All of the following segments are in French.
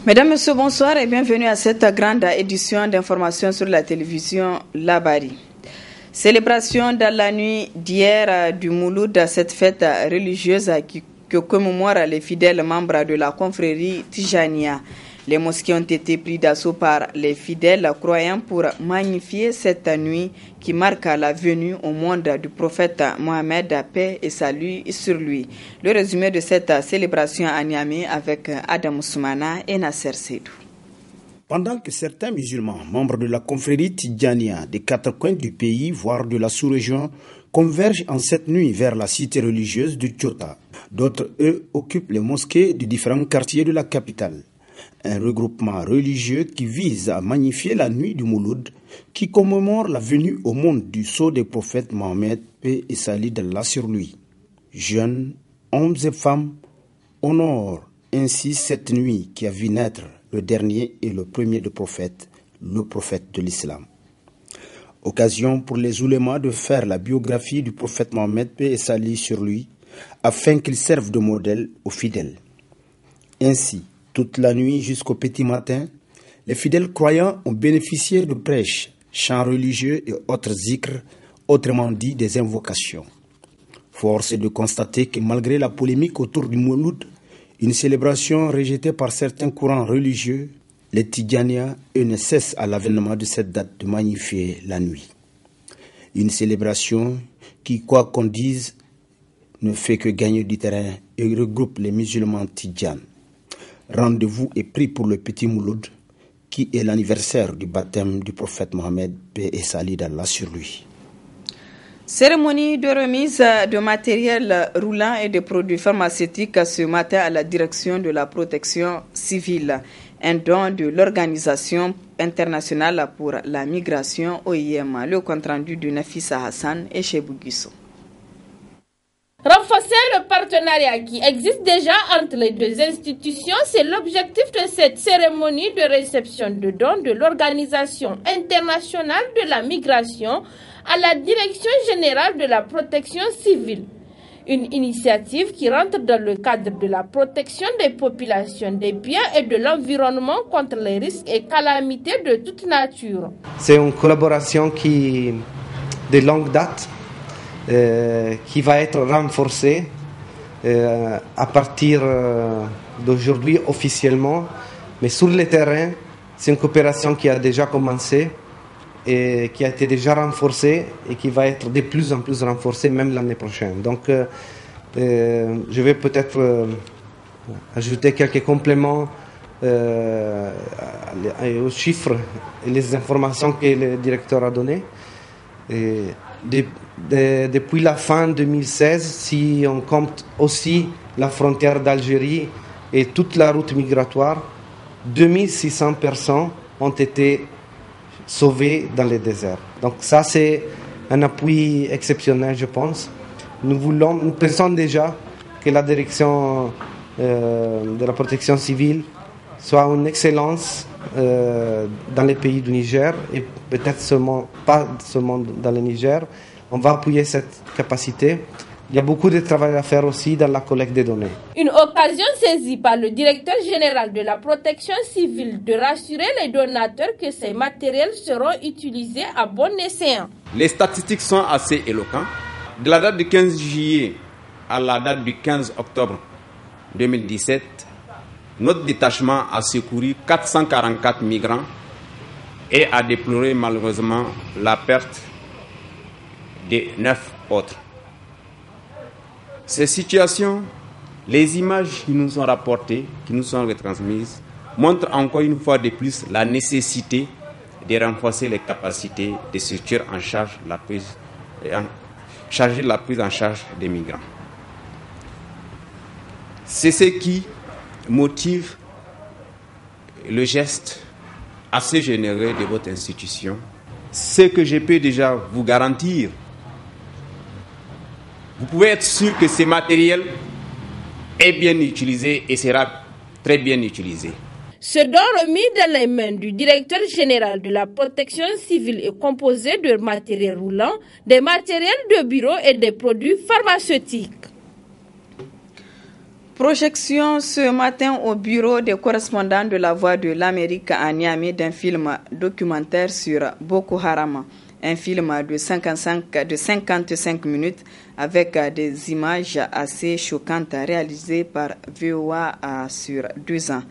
Mesdames, Messieurs, bonsoir et bienvenue à cette grande édition d'information sur la télévision Labari. Célébration dans la nuit d'hier du Mouloud, cette fête religieuse que commémore les fidèles membres de la confrérie Tijania. Les mosquées ont été prises d'assaut par les fidèles croyants pour magnifier cette nuit qui marque la venue au monde du prophète Mohamed, paix et salut sur lui. Le résumé de cette célébration à Niamey avec Adam Soumana et Nasser Seydou. Pendant que certains musulmans, membres de la confrérie Tidjania des quatre coins du pays, voire de la sous-région, convergent en cette nuit vers la cité religieuse de Tchota, d'autres, eux, occupent les mosquées de différents quartiers de la capitale. Un regroupement religieux qui vise à magnifier la nuit du Mouloud, qui commémore la venue au monde du sceau des prophètes Mohammed, paix et salut d'Allah sur lui. Jeunes, hommes et femmes, honorent ainsi cette nuit qui a vu naître le dernier et le premier des prophètes, le prophète de l'islam. Occasion pour les oulémas de faire la biographie du prophète Mohammed, paix et salut sur lui, afin qu'il serve de modèle aux fidèles. Ainsi, toute la nuit jusqu'au petit matin, les fidèles croyants ont bénéficié de prêches, chants religieux et autres zikrs, autrement dit des invocations. Force est de constater que malgré la polémique autour du Mouloud, une célébration rejetée par certains courants religieux, les Tidjaniens, eux, ne cessent à l'avènement de cette date de magnifier la nuit. Une célébration qui, quoi qu'on dise, ne fait que gagner du terrain et regroupe les musulmans Tidjanes. Rendez-vous est pris pour le petit Mouloud, qui est l'anniversaire du baptême du prophète Mohammed, paix et salut d'Allah sur lui. Cérémonie de remise de matériel roulant et de produits pharmaceutiques ce matin à la direction de la protection civile. Un don de l'Organisation internationale pour la migration OIM. Le compte-rendu de Nafissa Hassan et Chebou Guissou. Renforcer le partenariat qui existe déjà entre les deux institutions, c'est l'objectif de cette cérémonie de réception de dons de l'Organisation internationale de la migration à la Direction générale de la protection civile. Une initiative qui rentre dans le cadre de la protection des populations, des biens et de l'environnement contre les risques et calamités de toute nature. C'est une collaboration qui, de longue date, qui va être renforcée à partir d'aujourd'hui officiellement. Mais sur le terrain, c'est une coopération qui a déjà commencé et qui a été déjà renforcée et qui va être de plus en plus renforcée même l'année prochaine. Donc je vais peut-être ajouter quelques compléments aux chiffres et les informations que le directeur a données. Depuis la fin 2016, si on compte aussi la frontière d'Algérie et toute la route migratoire, 2600 personnes ont été sauvées dans le désert. Donc ça, c'est un appui exceptionnel, je pense. Nous pensons déjà que la direction de la protection civile soit une excellence dans les pays du Niger et peut-être pas seulement dans le Niger. On va appuyer cette capacité. Il y a beaucoup de travail à faire aussi dans la collecte des données. Une occasion saisie par le directeur général de la protection civile de rassurer les donateurs que ces matériels seront utilisés à bon escient. Les statistiques sont assez éloquentes. De la date du 15 juillet à la date du 15 octobre 2017, notre détachement a secouru 444 migrants et a déploré malheureusement la perte de 9 autres. Ces situations, les images qui nous sont rapportées, qui nous sont retransmises, montrent encore une fois de plus la nécessité de renforcer les capacités de structures en charge de la prise en charge des migrants. C'est ce qui motive le geste assez généreux de votre institution. Ce que je peux déjà vous garantir, vous pouvez être sûr que ce matériel est bien utilisé et sera très bien utilisé. Ce don remis dans les mains du directeur général de la protection civile est composé de matériel roulant, des matériels de bureau et des produits pharmaceutiques. Projection ce matin au bureau des correspondants de la Voix de l'Amérique à Niamey d'un film documentaire sur Boko Haram. Un film de 55 minutes avec des images assez choquantes réalisées par VOA sur 2 ans.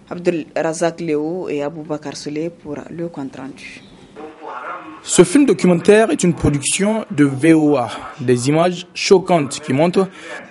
Abdul Razak Léo et Aboubakar Souley pour le compte rendu. Ce film documentaire est une production de VOA, des images choquantes qui montrent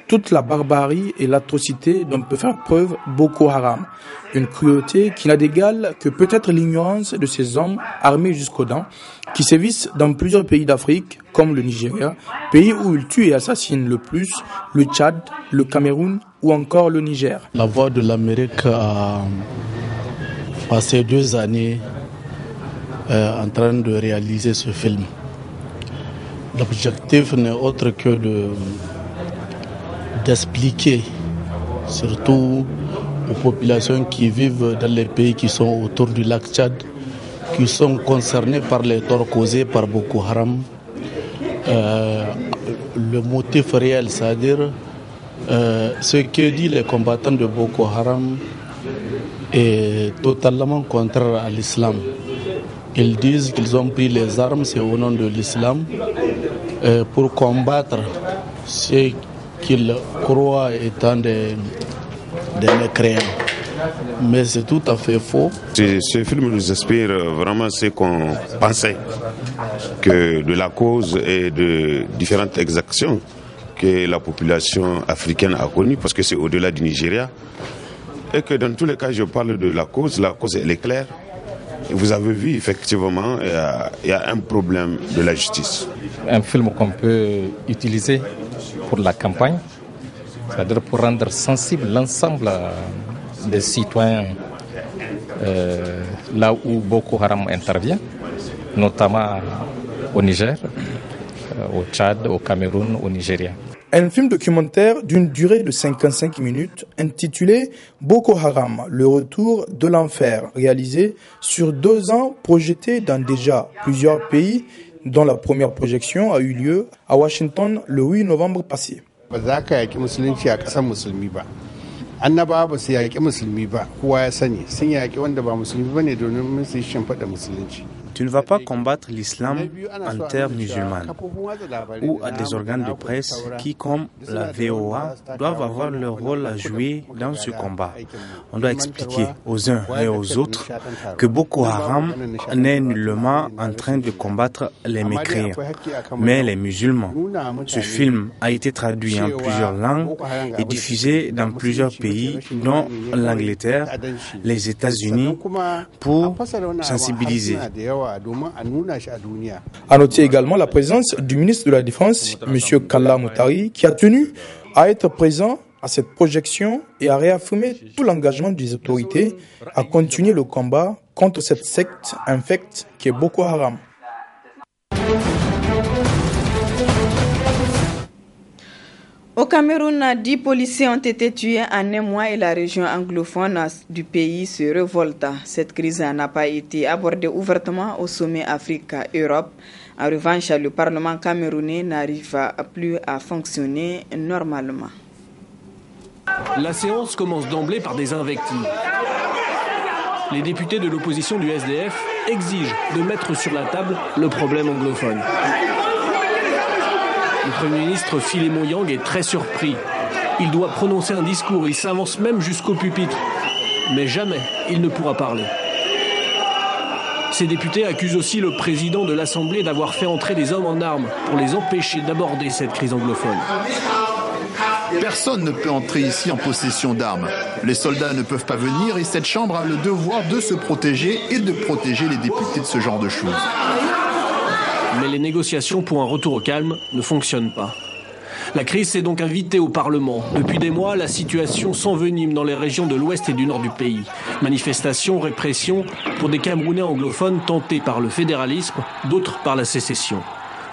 toute la barbarie et l'atrocité dont peut faire preuve Boko Haram. Une cruauté qui n'a d'égal que peut-être l'ignorance de ces hommes armés jusqu'aux dents qui sévissent dans plusieurs pays d'Afrique comme le Nigeria, pays où ils tuent et assassinent le plus, le Tchad, le Cameroun ou encore le Niger. La Voix de l'Amérique a passé 2 années en train de réaliser ce film. L'objectif n'est autre que d'expliquer, surtout aux populations qui vivent dans les pays qui sont autour du lac Tchad, qui sont concernés par les torts causés par Boko Haram, le motif réel, c'est-à-dire ce que disent les combattants de Boko Haram est totalement contraire à l'islam. Ils disent qu'ils ont pris les armes, c'est au nom de l'islam, pour combattre ceux qu'ils croient étant des mécréants. Mais c'est tout à fait faux. Ce film nous inspire vraiment ce qu'on pensait, que de la cause et de différentes exactions que la population africaine a connues, parce que c'est au-delà du Nigeria, et que dans tous les cas, je parle de la cause elle est claire. Vous avez vu, effectivement, il y a un problème de la justice. Un film qu'on peut utiliser pour la campagne, c'est-à-dire pour rendre sensible l'ensemble des citoyens là où Boko Haram intervient, notamment au Niger, au Tchad, au Cameroun, au Nigeria. Un film documentaire d'une durée de 55 minutes intitulé Boko Haram, le retour de l'enfer, réalisé sur 2 ans, projeté dans déjà plusieurs pays, dont la première projection a eu lieu à Washington le 8 novembre passé. Annabawa ba su yaƙi musulmi ba, kowa ya sani, sun yaƙi wanda ba musulmi ba ne domin su yi shimfiɗa musulunci. Tu ne vas pas combattre l'islam en terre musulmane ou à des organes de presse qui, comme la VOA, doivent avoir leur rôle à jouer dans ce combat. On doit expliquer aux uns et aux autres que Boko Haram n'est nullement en train de combattre les mécréants, mais les musulmans. Ce film a été traduit en plusieurs langues et diffusé dans plusieurs pays, dont l'Angleterre, les États-Unis, pour sensibiliser. À noter également la présence du ministre de la Défense, M. Kalla Moutari, qui a tenu à être présent à cette projection et à réaffirmer tout l'engagement des autorités à continuer le combat contre cette secte infecte qui est Boko Haram. Au Cameroun, 10 policiers ont été tués en un mois et la région anglophone du pays se révolte. Cette crise n'a pas été abordée ouvertement au sommet Afrique-Europe. En revanche, le Parlement camerounais n'arrive plus à fonctionner normalement. La séance commence d'emblée par des invectives. Les députés de l'opposition du SDF exigent de mettre sur la table le problème anglophone. Le Premier ministre Philémon Yang est très surpris. Il doit prononcer un discours, il s'avance même jusqu'au pupitre. Mais jamais il ne pourra parler. Ces députés accusent aussi le président de l'Assemblée d'avoir fait entrer des hommes en armes pour les empêcher d'aborder cette crise anglophone. Personne ne peut entrer ici en possession d'armes. Les soldats ne peuvent pas venir et cette Chambre a le devoir de se protéger et de protéger les députés de ce genre de choses. Mais les négociations pour un retour au calme ne fonctionnent pas. La crise s'est donc invitée au Parlement. Depuis des mois, la situation s'envenime dans les régions de l'ouest et du nord du pays. Manifestations, répression pour des Camerounais anglophones tentés par le fédéralisme, d'autres par la sécession.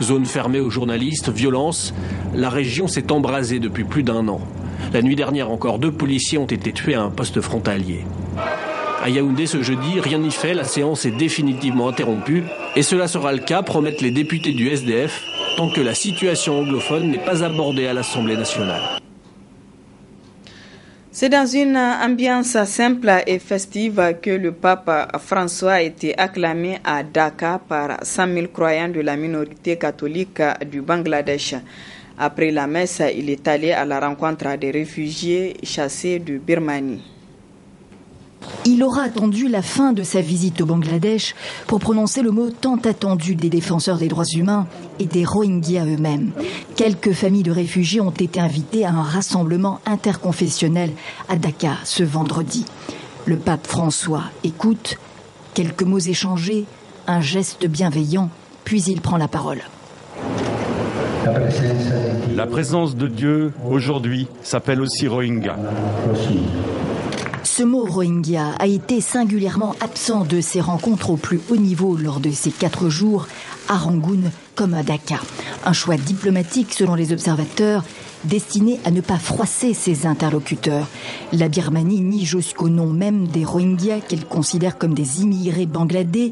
Zone fermée aux journalistes, violence. La région s'est embrasée depuis plus d'1 an. La nuit dernière encore, 2 policiers ont été tués à un poste frontalier. À Yaoundé ce jeudi, rien n'y fait, la séance est définitivement interrompue. Et cela sera le cas, promettent les députés du SDF, tant que la situation anglophone n'est pas abordée à l'Assemblée nationale. C'est dans une ambiance simple et festive que le pape François a été acclamé à Dhaka par 100 000 croyants de la minorité catholique du Bangladesh. Après la messe, il est allé à la rencontre des réfugiés chassés de Birmanie. Il aura attendu la fin de sa visite au Bangladesh pour prononcer le mot tant attendu des défenseurs des droits humains et des Rohingyas eux-mêmes. Quelques familles de réfugiés ont été invitées à un rassemblement interconfessionnel à Dhaka ce vendredi. Le pape François écoute, quelques mots échangés, un geste bienveillant, puis il prend la parole. La présence de Dieu aujourd'hui s'appelle aussi Rohingya. Ce mot Rohingya a été singulièrement absent de ces rencontres au plus haut niveau lors de ces 4 jours à Rangoon comme à Dhaka. Un choix diplomatique selon les observateurs destiné à ne pas froisser ses interlocuteurs. La Birmanie nie jusqu'au nom même des Rohingyas qu'elle considère comme des immigrés bangladais.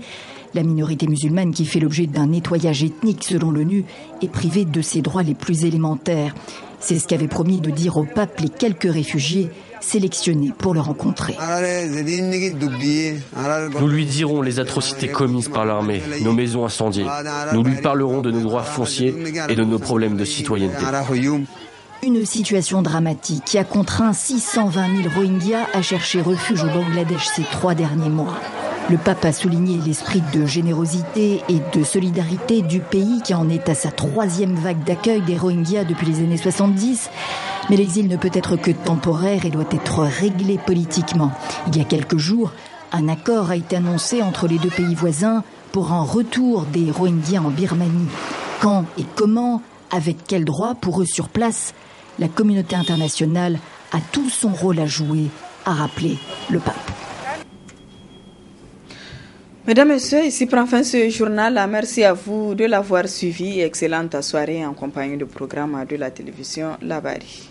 La minorité musulmane qui fait l'objet d'un nettoyage ethnique selon l'ONU est privée de ses droits les plus élémentaires. C'est ce qu'avaient promis de dire au pape les quelques réfugiés sélectionnés pour le rencontrer. Nous lui dirons les atrocités commises par l'armée, nos maisons incendiées. Nous lui parlerons de nos droits fonciers et de nos problèmes de citoyenneté. Une situation dramatique qui a contraint 620 000 Rohingyas à chercher refuge au Bangladesh ces 3 derniers mois. Le pape a souligné l'esprit de générosité et de solidarité du pays qui en est à sa 3e vague d'accueil des Rohingyas depuis les années 70. Mais l'exil ne peut être que temporaire et doit être réglé politiquement. Il y a quelques jours, un accord a été annoncé entre les 2 pays voisins pour un retour des Rohingyas en Birmanie. Quand et comment, avec quel droit pour eux sur place, la communauté internationale a tout son rôle à jouer, a rappelé le pape. Mesdames et messieurs, ici prend fin ce journal. Merci à vous de l'avoir suivi. Excellente soirée en compagnie du programme de la télévision Labari.